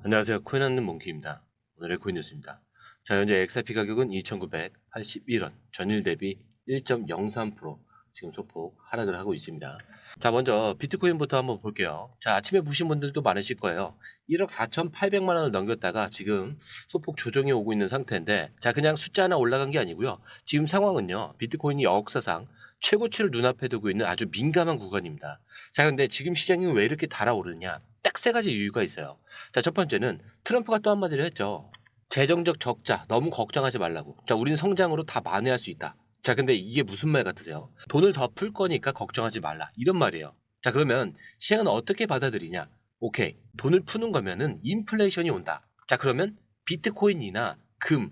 안녕하세요. 코인 하는 몽키입니다. 오늘의 코인 뉴스입니다. 자, 현재 XRP 가격은 2,981원, 전일 대비 1.03% 지금 소폭 하락을 하고 있습니다. 자, 먼저 비트코인부터 한번 볼게요. 자, 아침에 보신 분들도 많으실 거예요. 1억 4,800만 원을 넘겼다가 지금 소폭 조정이 오고 있는 상태인데, 자, 그냥 숫자 하나 올라간 게 아니고요. 지금 상황은요, 비트코인이 역사상 최고치를 눈앞에 두고 있는 아주 민감한 구간입니다. 자, 근데 지금 시장이 왜 이렇게 달아오르냐? 딱 세 가지 이유가 있어요. 자, 첫 번째는 트럼프가 또 한마디를 했죠. 재정적 적자 너무 걱정하지 말라고. 자, 우린 성장으로 다 만회할 수 있다. 자, 근데 이게 무슨 말 같으세요? 돈을 더 풀 거니까 걱정하지 말라. 이런 말이에요. 자, 그러면 시장은 어떻게 받아들이냐? 오케이. 돈을 푸는 거면은 인플레이션이 온다. 자, 그러면 비트코인이나 금,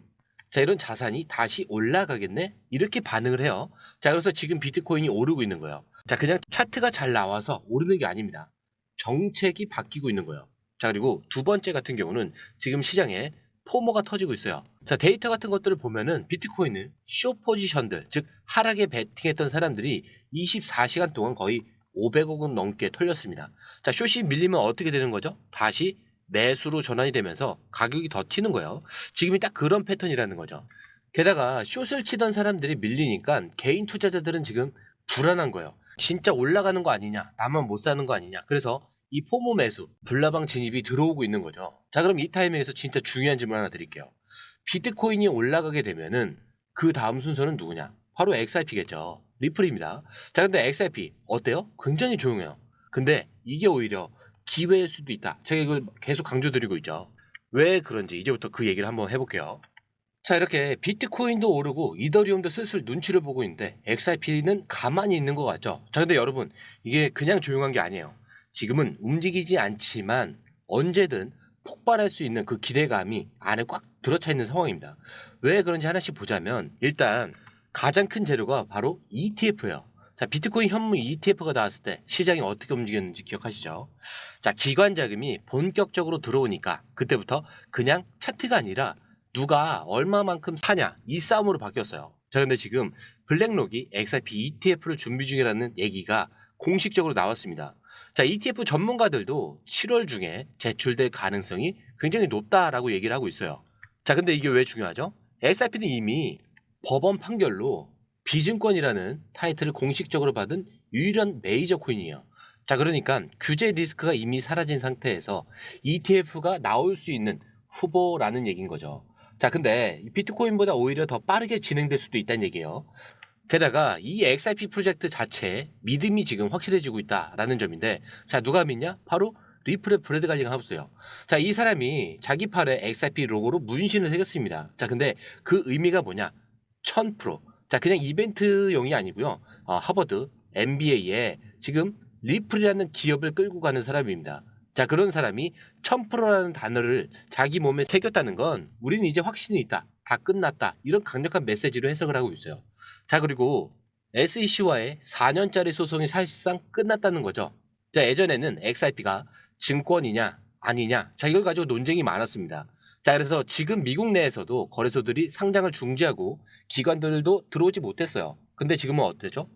자, 이런 자산이 다시 올라가겠네? 이렇게 반응을 해요. 자, 그래서 지금 비트코인이 오르고 있는 거예요. 자, 그냥 차트가 잘 나와서 오르는 게 아닙니다. 정책이 바뀌고 있는 거예요. 자, 그리고 두 번째 같은 경우는 지금 시장에 포모가 터지고 있어요. 자, 데이터 같은 것들을 보면은 비트코인은 쇼 포지션들, 즉 하락에 베팅했던 사람들이 24시간 동안 거의 500억 원 넘게 털렸습니다. 자, 숏이 밀리면 어떻게 되는 거죠? 다시 매수로 전환이 되면서 가격이 더 튀는 거예요. 지금이 딱 그런 패턴이라는 거죠. 게다가 숏을 치던 사람들이 밀리니까 개인 투자자들은 지금 불안한 거예요. 진짜 올라가는 거 아니냐, 나만 못 사는 거 아니냐. 그래서 이 포모 매수, 불나방 진입이 들어오고 있는 거죠. 자, 그럼 이 타이밍에서 진짜 중요한 질문 하나 드릴게요. 비트코인이 올라가게 되면은 그 다음 순서는 누구냐? 바로 XRP겠죠. 리플입니다. 자, 근데 XRP 어때요? 굉장히 조용해요. 근데 이게 오히려 기회일 수도 있다. 제가 이걸 계속 강조드리고 있죠. 왜 그런지 이제부터 그 얘기를 한번 해볼게요. 자, 이렇게 비트코인도 오르고 이더리움도 슬슬 눈치를 보고 있는데 XRP는 가만히 있는 것 같죠. 자, 근데 여러분, 이게 그냥 조용한 게 아니에요. 지금은 움직이지 않지만 언제든 폭발할 수 있는 그 기대감이 안에 꽉 들어차 있는 상황입니다. 왜 그런지 하나씩 보자면, 일단 가장 큰 재료가 바로 ETF예요. 자, 비트코인 현물 ETF가 나왔을 때 시장이 어떻게 움직였는지 기억하시죠? 자, 기관 자금이 본격적으로 들어오니까 그때부터 그냥 차트가 아니라 누가 얼마만큼 사냐, 이 싸움으로 바뀌었어요. 자, 근데 지금 블랙록이 XRP ETF를 준비 중이라는 얘기가 공식적으로 나왔습니다. 자, ETF 전문가들도 7월 중에 제출될 가능성이 굉장히 높다라고 얘기를 하고 있어요. 자, 근데 이게 왜 중요하죠? XRP는 이미 법원 판결로 비증권이라는 타이틀을 공식적으로 받은 유일한 메이저 코인이에요. 자, 그러니까 규제 리스크가 이미 사라진 상태에서 ETF가 나올 수 있는 후보라는 얘기인 거죠. 자, 근데 비트코인보다 오히려 더 빠르게 진행될 수도 있다는 얘기예요. 게다가 이 XRP 프로젝트 자체에 믿음이 지금 확실해지고 있다라는 점인데, 자, 누가 믿냐? 바로 리플의 브래드 갈링 하우스예요. 자, 이 사람이 자기 팔에 XRP 로고로 문신을 새겼습니다. 자, 근데 그 의미가 뭐냐? 1000%. 자, 그냥 이벤트용이 아니고요. 하버드 MBA에 지금 리플이라는 기업을 끌고 가는 사람입니다. 자, 그런 사람이 1000%라는 단어를 자기 몸에 새겼다는 건 우리는 이제 확신이 있다. 다 끝났다. 이런 강력한 메시지로 해석을 하고 있어요. 자, 그리고 SEC와의 4년짜리 소송이 사실상 끝났다는 거죠. 자, 예전에는 XRP가 증권이냐 아니냐, 자, 이걸 가지고 논쟁이 많았습니다. 자, 그래서 지금 미국 내에서도 거래소들이 상장을 중지하고 기관들도 들어오지 못했어요. 근데 지금은 어때죠?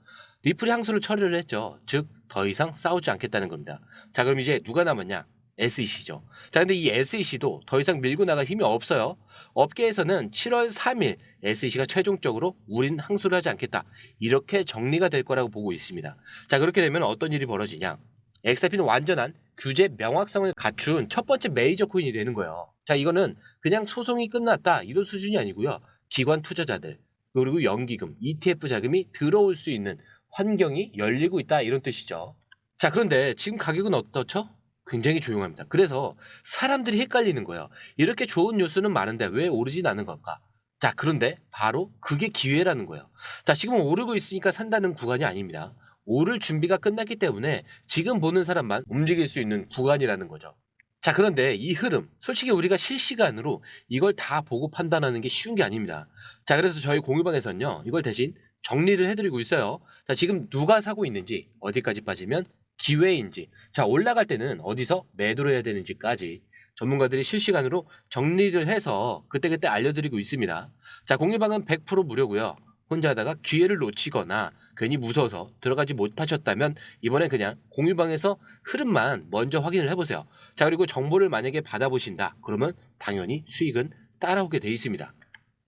리플이 항소를 처리를 했죠. 즉, 더 이상 싸우지 않겠다는 겁니다. 자, 그럼 이제 누가 남았냐? SEC죠. 자, 근데 이 SEC도 더 이상 밀고 나갈 힘이 없어요. 업계에서는 7월 3일 SEC가 최종적으로 우린 항소를 하지 않겠다, 이렇게 정리가 될 거라고 보고 있습니다. 자, 그렇게 되면 어떤 일이 벌어지냐? XRP는 완전한 규제 명확성을 갖춘 첫 번째 메이저 코인이 되는 거예요. 자, 이거는 그냥 소송이 끝났다 이런 수준이 아니고요. 기관 투자자들, 그리고 연기금, ETF 자금이 들어올 수 있는 환경이 열리고 있다, 이런 뜻이죠. 자, 그런데 지금 가격은 어떻죠? 굉장히 조용합니다. 그래서 사람들이 헷갈리는 거예요. 이렇게 좋은 뉴스는 많은데 왜 오르진 않는 걸까? 자, 그런데 바로 그게 기회라는 거예요. 자, 지금 오르고 있으니까 산다는 구간이 아닙니다. 오를 준비가 끝났기 때문에 지금 보는 사람만 움직일 수 있는 구간이라는 거죠. 자, 그런데 이 흐름, 솔직히 우리가 실시간으로 이걸 다 보고 판단하는 게 쉬운 게 아닙니다. 자, 그래서 저희 공유방에서는요, 이걸 대신 정리를 해드리고 있어요. 자, 지금 누가 사고 있는지, 어디까지 빠지면 기회인지, 자, 올라갈 때는 어디서 매도를 해야 되는지까지 전문가들이 실시간으로 정리를 해서 그때그때 알려드리고 있습니다. 자, 공유방은 100% 무료고요. 혼자 하다가 기회를 놓치거나 괜히 무서워서 들어가지 못하셨다면 이번에 그냥 공유방에서 흐름만 먼저 확인을 해보세요. 자, 그리고 정보를 만약에 받아보신다 그러면 당연히 수익은 따라오게 돼 있습니다.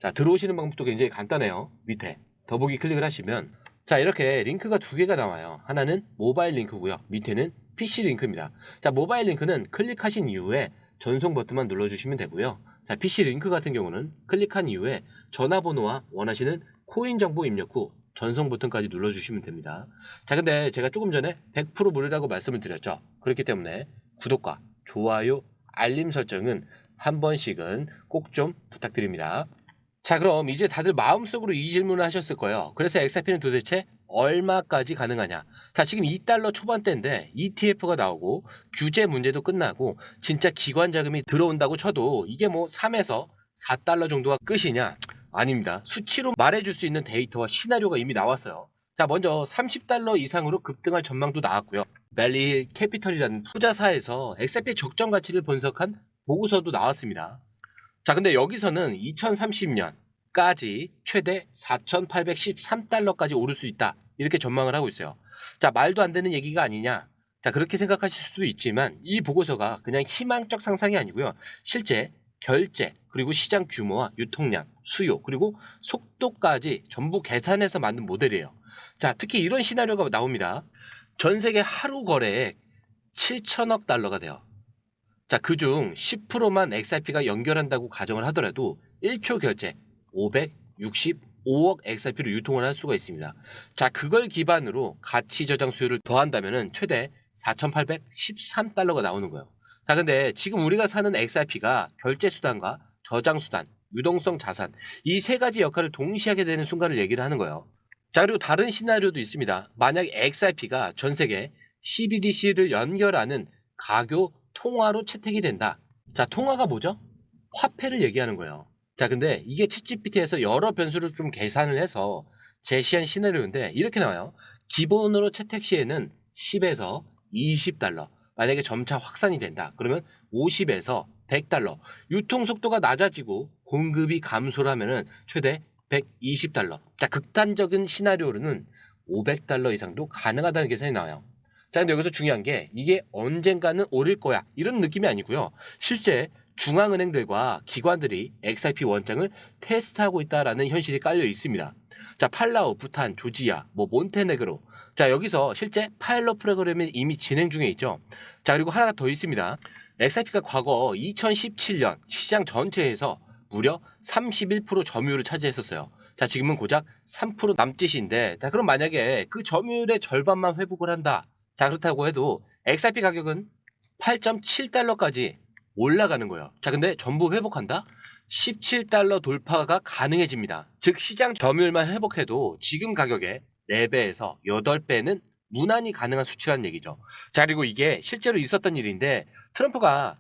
자, 들어오시는 방법도 굉장히 간단해요. 밑에 더보기 클릭을 하시면 자, 이렇게 링크가 두 개가 나와요. 하나는 모바일 링크고요, 밑에는 PC 링크입니다. 자, 모바일 링크는 클릭하신 이후에 전송 버튼만 눌러주시면 되고요. 자, PC 링크 같은 경우는 클릭한 이후에 전화번호와 원하시는 코인 정보 입력 후 전송 버튼까지 눌러주시면 됩니다. 자, 근데 제가 조금 전에 100% 무료라고 말씀을 드렸죠. 그렇기 때문에 구독과 좋아요, 알림 설정은 한 번씩은 꼭 좀 부탁드립니다. 자, 그럼 이제 다들 마음속으로 이 질문을 하셨을 거예요. 그래서 XRP는 도대체 얼마까지 가능하냐? 자, 지금 2달러 초반대인데 ETF가 나오고 규제 문제도 끝나고 진짜 기관 자금이 들어온다고 쳐도 이게 뭐 3에서 4달러 정도가 끝이냐? 아닙니다. 수치로 말해줄 수 있는 데이터와 시나리오가 이미 나왔어요. 자, 먼저 30달러 이상으로 급등할 전망도 나왔고요. 벨리힐 캐피털이라는 투자사에서 XRP의 적정 가치를 분석한 보고서도 나왔습니다. 자, 근데 여기서는 2030년까지 최대 4,813달러까지 오를 수 있다, 이렇게 전망을 하고 있어요. 자, 말도 안 되는 얘기가 아니냐? 자, 그렇게 생각하실 수도 있지만 이 보고서가 그냥 희망적 상상이 아니고요. 실제 결제, 그리고 시장 규모와 유통량, 수요, 그리고 속도까지 전부 계산해서 만든 모델이에요. 자, 특히 이런 시나리오가 나옵니다. 전 세계 하루 거래액 7천억 달러가 돼요. 자, 그중 10%만 XRP가 연결한다고 가정을 하더라도 1초 결제 565억 XRP로 유통을 할 수가 있습니다. 자, 그걸 기반으로 가치 저장 수요를 더한다면 최대 4,813달러가 나오는 거예요. 자, 근데 지금 우리가 사는 XRP가 결제 수단과 저장 수단, 유동성 자산, 이 세 가지 역할을 동시에 하게 되는 순간을 얘기를 하는 거예요. 자, 그리고 다른 시나리오도 있습니다. 만약 XRP가 전 세계 CBDC를 연결하는 가교 통화로 채택이 된다. 자, 통화가 뭐죠? 화폐를 얘기하는 거예요. 자, 근데 이게 챗GPT에서 여러 변수를 좀 계산을 해서 제시한 시나리오인데 이렇게 나와요. 기본으로 채택 시에는 10에서 20달러. 만약에 점차 확산이 된다, 그러면 50에서 100달러. 유통 속도가 낮아지고 공급이 감소를 하면은 최대 120달러. 자, 극단적인 시나리오로는 500달러 이상도 가능하다는 계산이 나와요. 자, 근데 여기서 중요한 게 이게 언젠가는 오를 거야, 이런 느낌이 아니고요. 실제 중앙은행들과 기관들이 XRP 원장을 테스트하고 있다라는 현실이 깔려 있습니다. 자, 팔라우, 부탄, 조지아, 몬테네그로. 자, 여기서 실제 파일럿 프로그램이 이미 진행 중에 있죠. 자, 그리고 하나가 더 있습니다. XRP가 과거 2017년 시장 전체에서 무려 31% 점유율을 차지했었어요. 자, 지금은 고작 3% 남짓인데, 자, 그럼 만약에 그 점유율의 절반만 회복을 한다. 자, 그렇다고 해도 XRP 가격은 8.7달러까지 올라가는 거예요. 자, 근데 전부 회복한다? 17달러 돌파가 가능해집니다. 즉 시장 점유율만 회복해도 지금 가격의 4배에서 8배는 무난히 가능한 수치라는 얘기죠. 자, 그리고 이게 실제로 있었던 일인데 트럼프가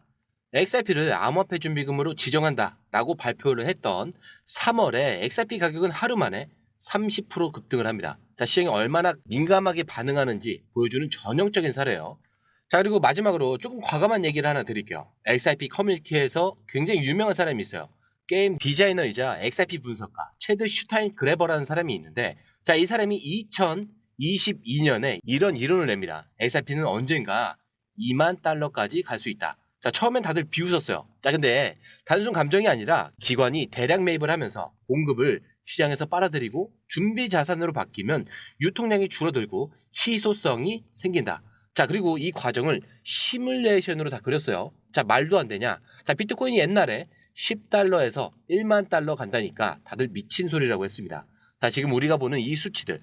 XRP를 암호화폐 준비금으로 지정한다라고 발표를 했던 3월에 XRP 가격은 하루 만에 30% 급등을 합니다. 자, 시장이 얼마나 민감하게 반응하는지 보여주는 전형적인 사례예요. 자, 그리고 마지막으로 조금 과감한 얘기를 하나 드릴게요. XRP 커뮤니티에서 굉장히 유명한 사람이 있어요. 게임 디자이너이자 XRP 분석가 체드 슈타인 그레버라는 사람이 있는데, 자, 이 사람이 2022년에 이런 이론을 냅니다. XRP는 언젠가 2만 달러까지 갈 수 있다. 자, 처음엔 다들 비웃었어요. 자, 근데 단순 감정이 아니라 기관이 대량 매입을 하면서 공급을 시장에서 빨아들이고 준비 자산으로 바뀌면 유통량이 줄어들고 희소성이 생긴다. 자, 그리고 이 과정을 시뮬레이션으로 다 그렸어요. 자, 말도 안 되냐? 자, 비트코인이 옛날에 10달러에서 1만 달러 간다니까 다들 미친 소리라고 했습니다. 자, 지금 우리가 보는 이 수치들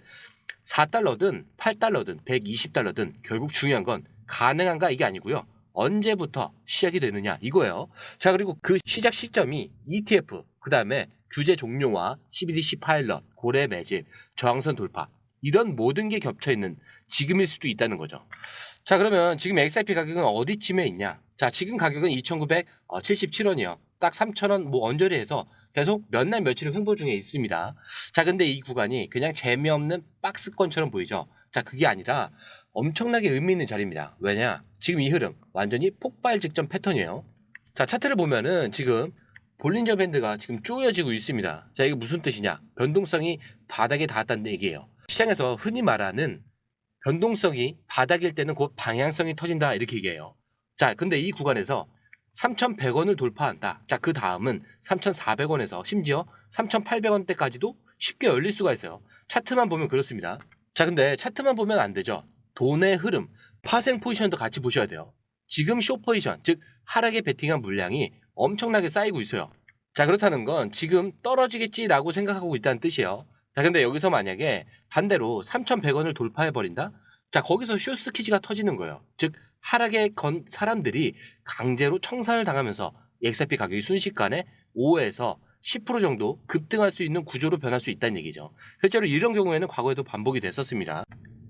4달러든 8달러든 120달러든 결국 중요한 건 가능한가 이게 아니고요. 언제부터 시작이 되느냐 이거예요. 자, 그리고 그 시작 시점이 ETF, 그 다음에 규제 종료와 CBDC 파일럿, 고래 매집, 저항선 돌파, 이런 모든 게 겹쳐있는 지금일 수도 있다는 거죠. 자, 그러면 지금 XRP 가격은 어디쯤에 있냐? 자, 지금 가격은 2,977원이요. 딱 3,000원 언저리 해서 계속 몇 날 며칠 횡보 중에 있습니다. 자, 근데 이 구간이 그냥 재미없는 박스권처럼 보이죠? 자, 그게 아니라 엄청나게 의미 있는 자리입니다. 왜냐? 지금 이 흐름 완전히 폭발 직전 패턴이에요. 자, 차트를 보면은 지금 볼린저 밴드가 지금 쪼여지고 있습니다. 자, 이게 무슨 뜻이냐? 변동성이 바닥에 닿았다는 얘기예요. 시장에서 흔히 말하는 변동성이 바닥일 때는 곧 방향성이 터진다 이렇게 얘기해요. 자, 근데 이 구간에서 3,100원을 돌파한다. 자, 그 다음은 3,400원에서 심지어 3,800원대까지도 쉽게 열릴 수가 있어요. 차트만 보면 그렇습니다. 자, 근데 차트만 보면 안 되죠. 돈의 흐름, 파생 포지션도 같이 보셔야 돼요. 지금 숏 포지션, 즉 하락에 베팅한 물량이 엄청나게 쌓이고 있어요. 자, 그렇다는 건 지금 떨어지겠지라고 생각하고 있다는 뜻이에요. 자, 근데 여기서 만약에 반대로 3,100원을 돌파해버린다? 자, 거기서 숏스퀴즈가 터지는 거예요. 즉 하락에 건 사람들이 강제로 청산을 당하면서 XRP 가격이 순식간에 5에서 10% 정도 급등할 수 있는 구조로 변할 수 있다는 얘기죠. 실제로 이런 경우에는 과거에도 반복이 됐었습니다.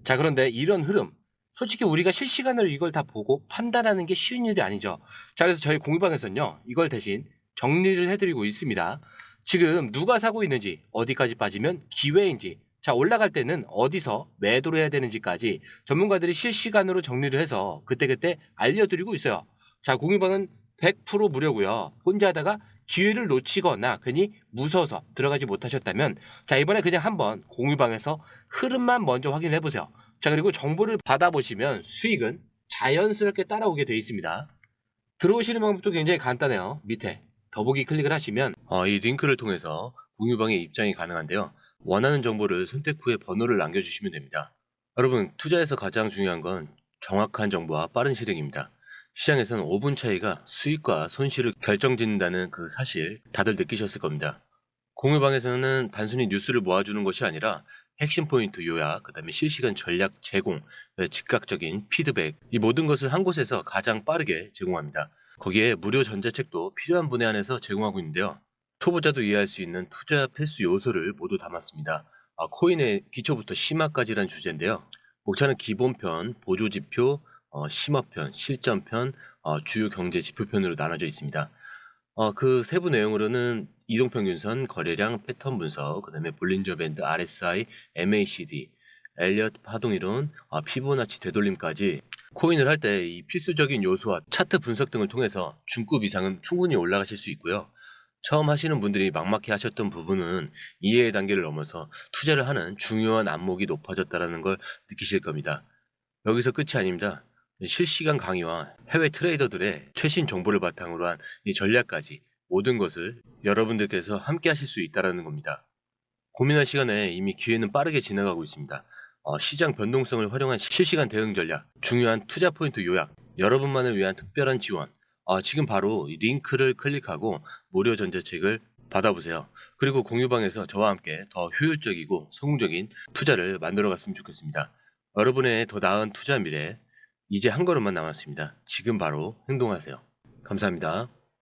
자, 그런데 이런 흐름, 솔직히 우리가 실시간으로 이걸 다 보고 판단하는 게 쉬운 일이 아니죠. 자, 그래서 저희 공유방에서는요, 이걸 대신 정리를 해드리고 있습니다. 지금 누가 사고 있는지, 어디까지 빠지면 기회인지, 자, 올라갈 때는 어디서 매도를 해야 되는지까지 전문가들이 실시간으로 정리를 해서 그때그때 알려드리고 있어요. 자, 공유방은 100% 무료고요. 혼자 하다가 기회를 놓치거나 괜히 무서워서 들어가지 못하셨다면 자, 이번에 그냥 한번 공유방에서 흐름만 먼저 확인해 보세요. 자, 그리고 정보를 받아보시면 수익은 자연스럽게 따라오게 되어 있습니다. 들어오시는 방법도 굉장히 간단해요. 밑에 더보기 클릭을 하시면 이 링크를 통해서 공유방에 입장이 가능한데요. 원하는 정보를 선택 후에 번호를 남겨주시면 됩니다. 여러분, 투자에서 가장 중요한 건 정확한 정보와 빠른 실행입니다. 시장에서는 5분 차이가 수익과 손실을 결정짓는다는 그 사실 다들 느끼셨을 겁니다. 공유방에서는 단순히 뉴스를 모아주는 것이 아니라 핵심 포인트 요약, 그 다음에 실시간 전략 제공, 즉각적인 피드백, 이 모든 것을 한 곳에서 가장 빠르게 제공합니다. 거기에 무료 전자책도 필요한 분야 안에서 제공하고 있는데요. 초보자도 이해할 수 있는 투자 필수 요소를 모두 담았습니다. 코인의 기초부터 심화까지란 주제인데요. 목차는 기본편, 보조지표, 심화편, 실전편, 주요 경제 지표편으로 나눠져 있습니다. 그 세부 내용으로는 이동평균선, 거래량, 패턴 분석, 그 다음에 볼린저 밴드, RSI, MACD, 엘리엇 파동이론, 피보나치 되돌림까지 코인을 할 때 이 필수적인 요소와 차트 분석 등을 통해서 중급 이상은 충분히 올라가실 수 있고요. 처음 하시는 분들이 막막해 하셨던 부분은 이해의 단계를 넘어서 투자를 하는 중요한 안목이 높아졌다는 걸 느끼실 겁니다. 여기서 끝이 아닙니다. 실시간 강의와 해외 트레이더들의 최신 정보를 바탕으로 한 이 전략까지 모든 것을 여러분들께서 함께 하실 수 있다는 겁니다. 고민할 시간에 이미 기회는 빠르게 지나가고 있습니다. 시장 변동성을 활용한 실시간 대응 전략, 중요한 투자 포인트 요약, 여러분만을 위한 특별한 지원, 지금 바로 이 링크를 클릭하고 무료 전자책을 받아보세요. 그리고 공유방에서 저와 함께 더 효율적이고 성공적인 투자를 만들어 갔으면 좋겠습니다. 여러분의 더 나은 투자 미래, 이제 한 걸음만 남았습니다. 지금 바로 행동하세요. 감사합니다.